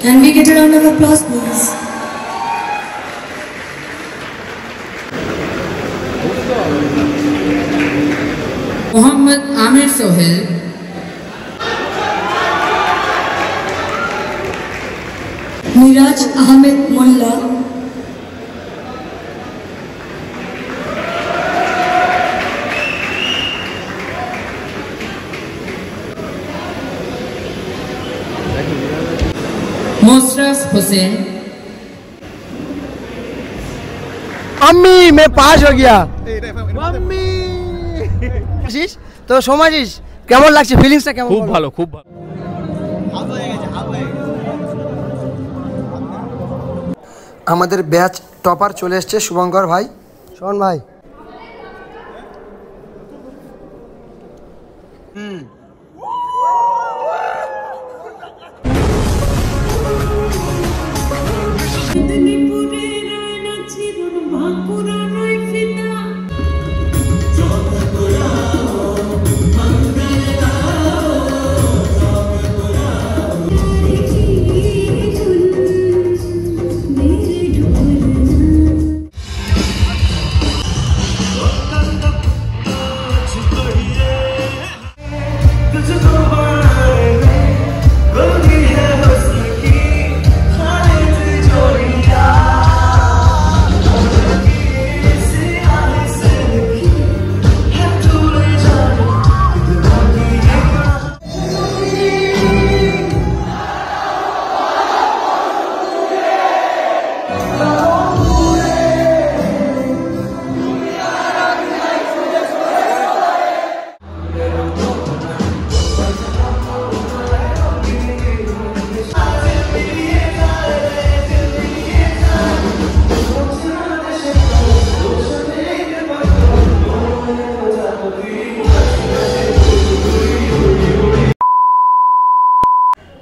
Can we get a round of applause, please? Mohammad Amir Sohail, Miraj Ahmed Molla, Mosraf Hussain, mummy मैं पास हो गया mummy তো সোমাজিস কেমন লাগছে ফিলিংসটা কেমন খুব ভালো খুব ভালো আমাদের ব্যাচ টপার চলে এসেছে শুভঙ্কর ভাই শোন ভাই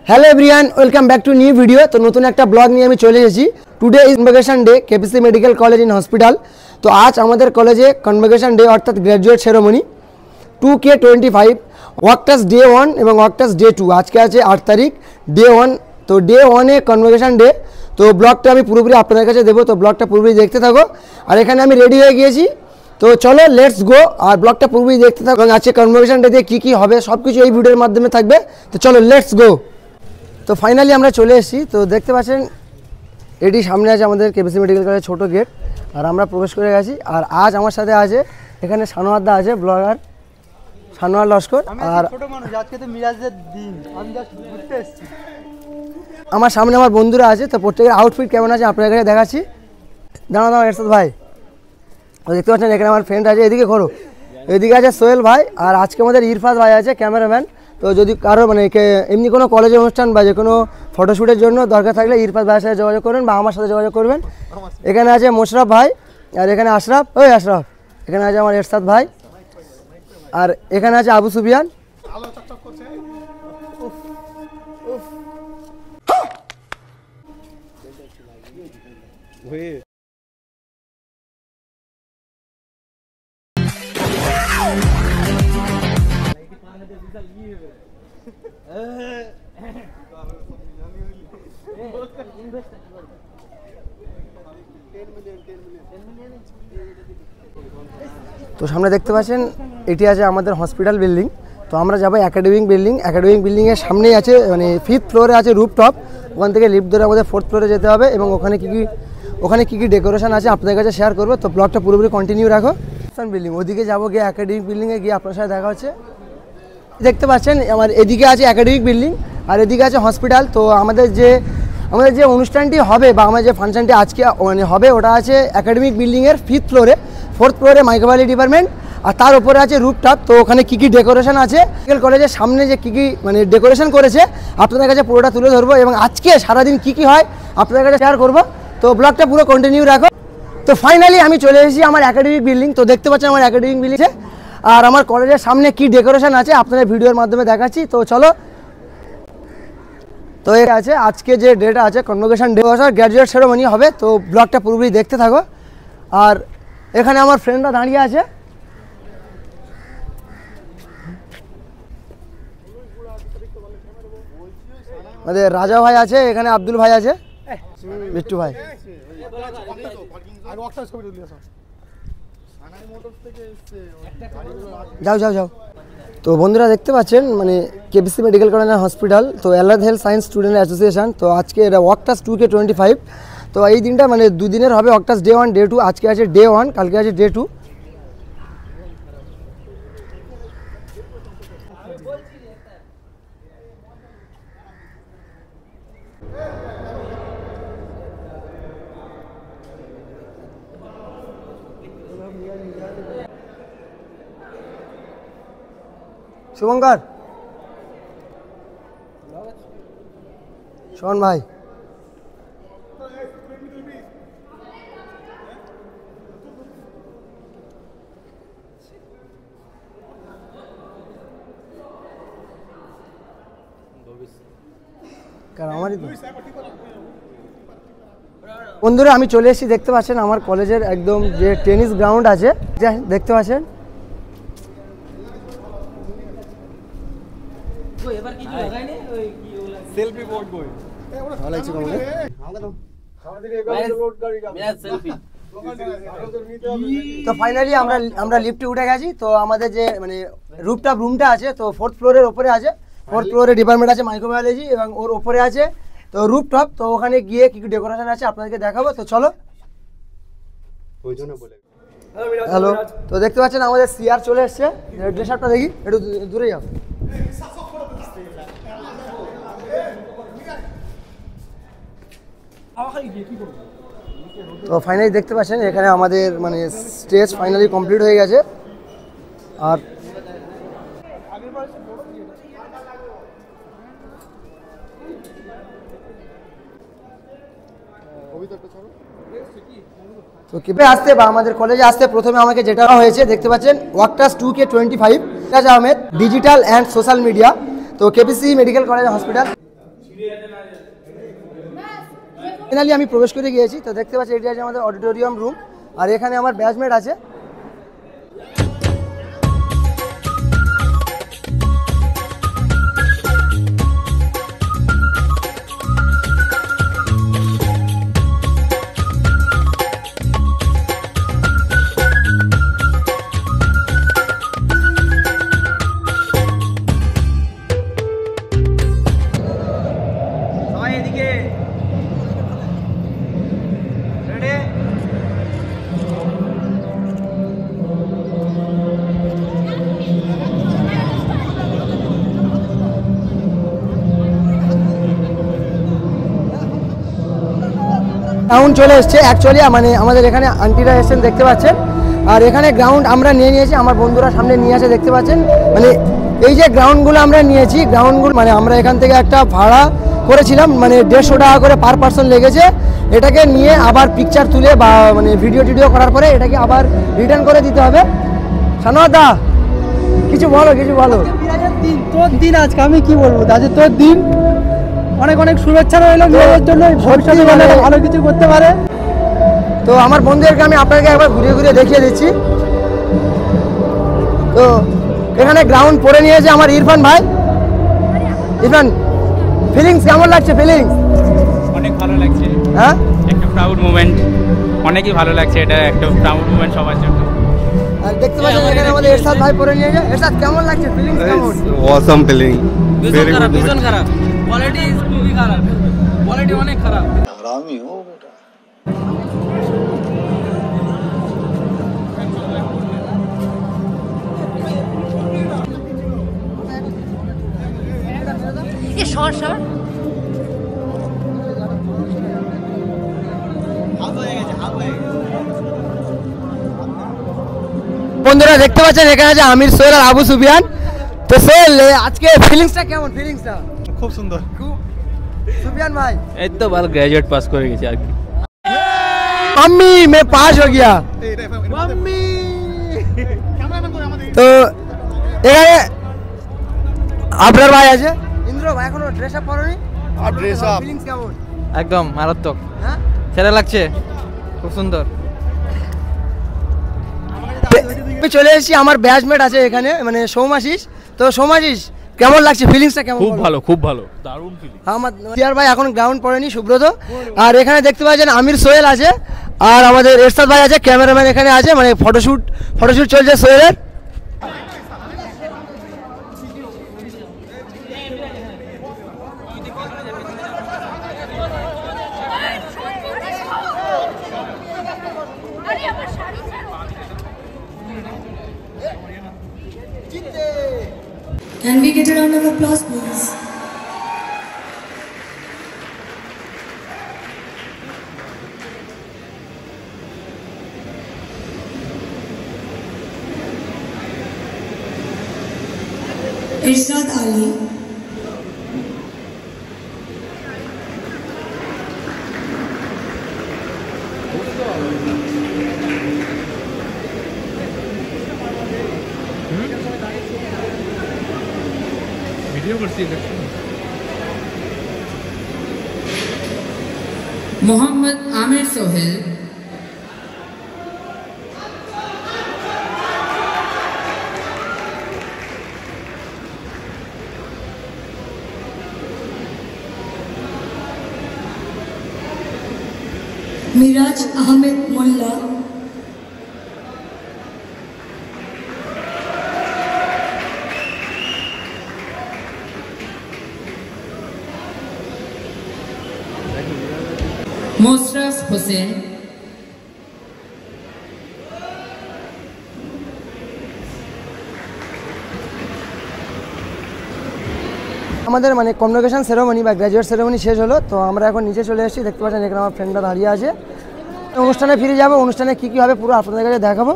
hello everyone welcome back to new video. তো নতুন একটা ব্লগ নিয়ে আমি চলে এসেছি। Today is convocation day KPC medical college in hospital. তো আজ আমাদের কলেজে কনভোকেশন ডে অর্থাৎ গ্র্যাজুয়েট সেরেমনি 2K25 ওয়ার্কটাস ডে 1 এবং ওয়ার্কটাস ডে 2। আজকে আছে 8 তারিখ ডে 1। তো ডে 1-এ কনভোকেশন ডে। তো ব্লগটা আমি পুরোপুরি আপনাদের কাছে দেবো, তো ব্লগটা পুরোপুরি দেখতে থাকো। আর এখানে আমি রেডি হয়ে গিয়েছি, তো চলো লেটস গো। আর ব্লগটা পুরোপুরি দেখতে থাকো এবং আজকে কনভোকেশন ডেতে কী কী হবে সব কিছু এই ভিডিওর মাধ্যমে থাকবে। তো চলো লেটস গো। তো ফাইনালি আমরা চলে এসেছি। তো দেখতে পাচ্ছেন এটি সামনে আছে আমাদের কেপিসি মেডিকেল কলেজের ছোটো গেট, আর আমরা প্রবেশ করে গেছি। আর আজ আমার সাথে আছে এখানে সানোয়ারদা আছে, ব্লগার সানোয়ার লস্কর। আর আমার সামনে আমার বন্ধুরা আছে। তো প্রত্যেকের আউটফিট কেমন আছে আপনার কাছে দেখাচ্ছি। দাঁড়াও এরশাদ ভাই। তো দেখতে পাচ্ছেন এখানে আমার ফ্রেন্ড আছে, এদিকে ঘোরো। এদিকে আছে সোহেল ভাই, আর আজকে আমাদের ইরফাত ভাই আছে ক্যামেরাম্যান। তো যদি কারো মানে এমনি কোনো কলেজের অনুষ্ঠান বা যে কোনো ফটোশ্যুটের জন্য দরকার থাকলে ইরফাত ভাইয়ের সাথে যোগাযোগ করবেন বা আমার সাথে যোগাযোগ করবেন। এখানে আছে মোশরাফ ভাই, আর এখানে আশরাফ, ওই আশরাফ। এখানে আছে আমার এরশাদ ভাই, আর এখানে আছে আবু সুফিয়ান। তো সামনে দেখতে পাচ্ছেন এটি আছে আমাদের হসপিটাল বিল্ডিং। তো আমরা যাবো একাডেমিক বিল্ডিং। একাডেমিক বিল্ডিংয়ের সামনেই আছে মানে 5th ফ্লোরে আছে রুফটপ। ওখান থেকে লিফট ধরে আমাদের 4th ফ্লোরে যেতে হবে এবং ওখানে কী কী ডেকোরেশন আছে আপনাদের কাছে শেয়ার করবো। তো ব্লগটা পুরোপুরি কন্টিনিউ রাখো। বিল্ডিং ওদিকে যাবো, গিয়ে একাডেমিক বিল্ডিংয়ে গিয়ে আপনার সাথে দেখা হচ্ছে। দেখতে পাচ্ছেন আমার এদিকে আছে একাডেমিক বিল্ডিং আর এদিকে আছে হসপিটাল। তো আমাদের যে অনুষ্ঠানটি হবে বা আমাদের যে ফাংশনটি আজকে মানে হবে ওটা আছে একাডেমিক বিল্ডিংয়ের 5th ফ্লোরে। 4th ফ্লোরে মাইক্রোবায়োলজি ডিপার্টমেন্ট, আর তার উপরে আছে রুফটপ। তো ওখানে কী কী ডেকোরেশন আছে মেডিকেল কলেজের সামনে যে কী কী মানে ডেকোরেশন করেছে আপনাদের কাছে পুরোটা তুলে ধরবো এবং আজকে সারাদিন কী কী হয় আপনাদের কাছে শেয়ার করবো। তো ব্লগটা পুরো কন্টিনিউ রাখো। তো ফাইনালি আমি চলে এসেছি আমার একাডেমিক বিল্ডিং। তো দেখতে পাচ্ছেন আমার একাডেমিক বিল্ডিংয়ে আর আমার কলেজের সামনে কি ডেকোরেশন আছে আপনাদের ভিডিওর মাধ্যমে দেখাচ্ছি। তো চলো। তো এটা আছে আজকে যে ডেটা আছে কনভোকেশন ডে, গ্র্যাজুয়েট সেরেমনি হবে। তো ব্লগটা পুরোপুরি দেখতে থাকো। আর এখানে আমার ফ্রেন্ডরা দাঁড়িয়ে আছে। আমাদের রাজা ভাই আছে, এখানে আব্দুল ভাই আছে, বিট্টু ভাই। যাও যাও যাও। তো বন্ধুরা দেখতে পাচ্ছেন মানে কেবিসি মেডিকেল কলেজ হসপিটাল, তো অ্যালাদ হেলথ সায়েন্স স্টুডেন্ট অ্যাসোসিয়েশন, তো আজকে এটা ওয়াকটাস 2K25। তো এই দিনটা মানে দুদিনের হবে, ওয়াকটাস ডে 1 ডে 2, আজকে আছে ডে 1, কালকে আছে ডে 2। শুভঙ্কর, শোন ভাই, আমারই তো বন্ধুরা আমি চলে এসেছি, দেখতে পাচ্ছেন আমার কলেজের একদম যে টেনিস গ্রাউন্ড আছে, দেখতে পাচ্ছেন। তো ফাইনালি আমরা লিফটে উঠে গেছি। তো আমাদের যে মানে রুফটপ রুমটা আছে, তো 4th ফ্লোরের ওপরে আছে, 4th ফ্লোরে ডিপার্টমেন্ট আছে মাইক্রোবায়োলজি, এবং ওর ওপরে আছে তো রুফটপ। তো ওখানে গিয়ে কি ডেকোরেশন আছে আপনাদেরকে দেখাবো, তো চলো। হ্যালো, তো দেখতে পাচ্ছেন আমাদের সিআর চলে এসছে, ড্রেস আপটা দেখি, একটু দূরে যাও। তো ফাইনালি দেখতে পাচ্ছেন এখানে আমাদের মানে স্টেজ ফাইনালি কমপ্লিট হয়ে গেছে। আর তো কিভাবে আসতে বা আমাদের কলেজে আসতে প্রথমে আমাকে যেটা হয়েছে দেখতে পাচ্ছেন ওয়াকটাস 2K25 Raj Ahmed digital and social media, তো KPC medical college hospital. Finally আমি প্রবেশ করে গিয়েছি। তো দেখতে পাচ্ছি এটি আছে আমাদের অডিটোরিয়াম রুম, আর এখানে আমার ব্যাচমেট আছে। গ্রাউন্ড চলে এসছে অ্যাকচুয়ালি, মানে আমাদের এখানে আন্টিরা এসেছেন দেখতে পাচ্ছেন। আর এখানে গ্রাউন্ড আমরা নিয়ে নিয়েছি, আমার বন্ধুরা সামনে নিয়ে আসে দেখতে পাচ্ছেন। মানে এই যে গ্রাউন্ডগুলো আমরা নিয়েছি, গ্রাউন্ডগুলো মানে আমরা এখান থেকে একটা ভাড়া করেছিলাম, মানে 150 টাকা করে পার পার্সন লেগেছে। এটাকে নিয়ে আবার পিকচার তুলে বা মানে ভিডিও টিডিও করার পরে এটাকে আবার রিটার্ন করে দিতে হবে। সানোয়াদা কিছু বলো, কিছু বলো। তোর দিন আজকে আমি কি বলবো, আজকে তোর দিন, অনেক অনেক শুভেচ্ছা রইলো মেয়েদের জন্য, ভবিষ্যতে যেন ভালো কিছু করতে পারে। তো আমার বন্ধুদেরকে আমি আপনাকে একবার ঘুরিয়ে ঘুরিয়ে দেখিয়ে দিচ্ছি। তো এখানে গ্রাউন্ড পরে নিয়েছে আমার ইরফান ভাই। ইরফান, ফিলিংস কেমন লাগছে? ফিলিংস অনেক ভালো লাগছে, হ্যাঁ একটা প্রাউড মোমেন্ট, অনেকই ভালো লাগছে, এটা একটা প্রাউড মোমেন্ট সবার জন্য। আর দেখতে পাচ্ছেন এখানে আমাদের এরশাদ ভাই পরে নিয়েছে। এরশাদ কেমন লাগছে? ফিলিংস কেমন? awesome feeling, very good। ভীষণ খারাপ, কোয়ালিটি খুবই খারাপ, কোয়ালিটি অনেক খারাপ। हरामी हो बेटा। ये शॉर्ट शॉर्ट বন্ধুরা দেখতে পাচ্ছেন এখানে আছে আমির, সোহেল আর আবু সুফিয়ান। তো সোহেল আজকে ফিলিংসটা কেমন? ফিলিংসটা খুব সুন্দর। सुफियान भाई এই তো ভালো, গ্র্যাজুয়েট পাস করে গেছি আর কি। मम्मी मैं पास हो गया। मम्मी তো এখানে আপনার ভাই আছে ইন্দ্র ভাই, এখনো ড্রেস আপ করনি? আর ড্রেস আপ ফিলিংস কেমন? একদম মারাত্মক, হ্যাঁ সেরা লাগছে, খুব সুন্দর। আমি চলে এসেছি, আমার ব্যাচমেট আছে এখানে মানে সৌমাশিস। তো সৌমাশিস কেমন লাগছে ফিলিংসটা কেমন? খুব ভালো, খুব ভালো, দারুণ ফিলিং। আমার টিয়ার ভাই এখন গ্রাউন্ড পড়েনি, সুব্রত। আর এখানে দেখতে পাচ্ছেন আমির সোহেল আছে, আর আমাদের এরশাদ ভাই আছে, ক্যামেরাম্যান এখানে আছে, মানে ফটোশুট চলছে সোহেলের। Can we get a round of applause, please? Irshad Ali. Mohammad Aamir Sohail, Miraj Ahmed Molla. Musharraf Hussain, আমাদের মানে কনভোকেশন সেরেমনি বা গ্র্যাজুয়েট সেরেমনি শেষ হলো, তো আমরা এখন নিচে চলে এসেছি। দেখতে পাচ্ছেন এখানে আমার ফ্রেন্ডরা দাঁড়িয়ে আছে। অনুষ্ঠানে ফিরে যাবো, অনুষ্ঠানে কী কী হবে পুরো আপনাদের কাছে দেখাবো।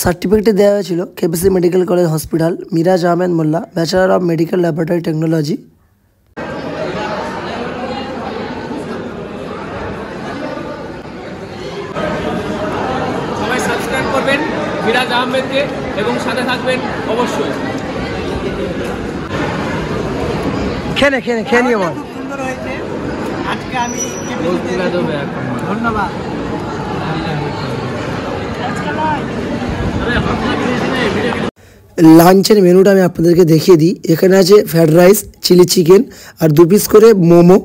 সার্টিফিকেটটি দেওয়া হয়েছিল KPC medical college hospital, Miraj Ahmed Molla, bachelor of medical laboratory technology. সবাই সাবস্ক্রাইব করবেন মিরাজ আহমেদকে এবং সাথে থাকবেন অবশ্যই। খেয়ে নিয়ে বল। সুন্দর হয়েছে আজকে আমি ধন্যবাদ। লাঞ্চের মেনুটা আমি আপনাদেরকে দেখিয়ে দিই। এখানে আছে ফ্রাইড রাইস, চিলি চিকেন আর 2 পিস করে মোমো।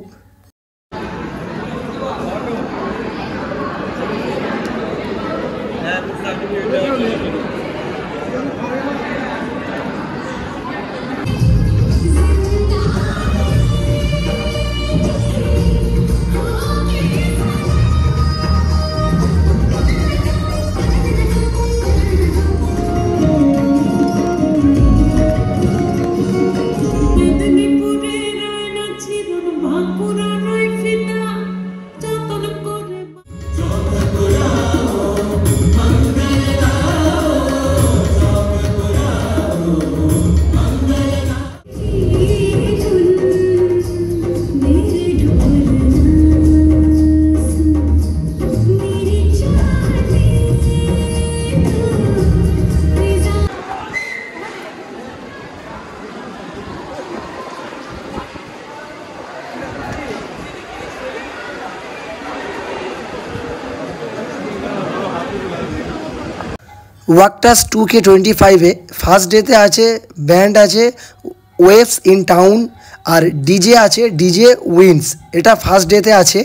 ওয়াকটাস 2K25-এ ফার্স্ট ডেতে আছে ব্যান্ড আছে ওয়েভস ইন টাউন, আর ডিজে আছে ডিজে উইন্স, এটা ফার্স্ট ডেতে আছে।